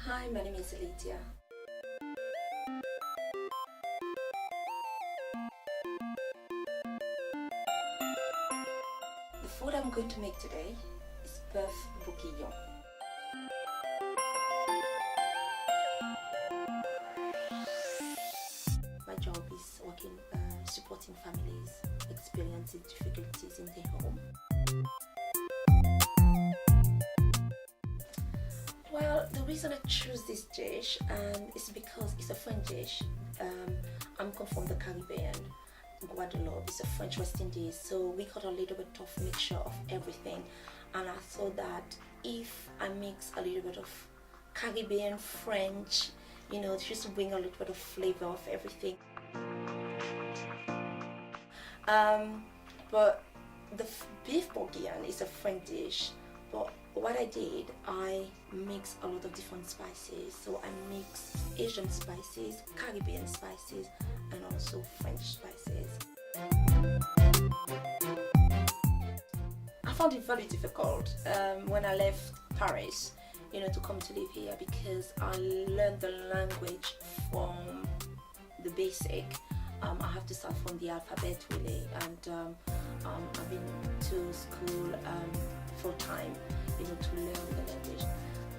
Hi, my name is Lydia. The food I'm going to make today is bœuf bourguignon. My job is working, supporting families experiencing difficulties in their home. Well, the reason I choose this dish is because it's a French dish. I'm come from the Caribbean. Guadeloupe is a French West Indies, so we got a little bit of mixture of everything, and I thought that if I mix a little bit of Caribbean French, just to bring a little bit of flavor of everything. But the beef bourguignon is a French dish, but what I did, I mixed a lot of different spices. So I mixed Asian spices, Caribbean spices, and also French spices. I found it very difficult when I left Paris, to come to live here, because I learned the language from the basic. I have to start from the alphabet really, and I've been to school full time, to learn the language.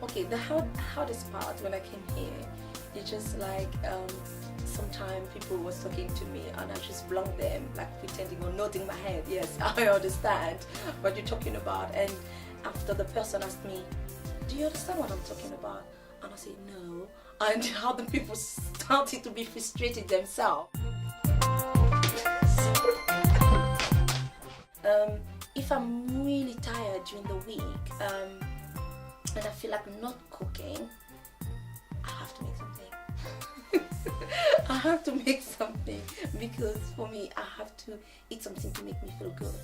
Okay, the hardest part when I came here, it's just like sometimes people was talking to me and I just blocked them, like pretending or nodding my head. Yes, I understand what you're talking about. And after the person asked me, do you understand what I'm talking about? And I said no. And how the people started to be frustrated themselves. If I'm really tired during the week and I feel like I'm not cooking, I have to make something. I have to make something, because for me, I have to eat something to make me feel good.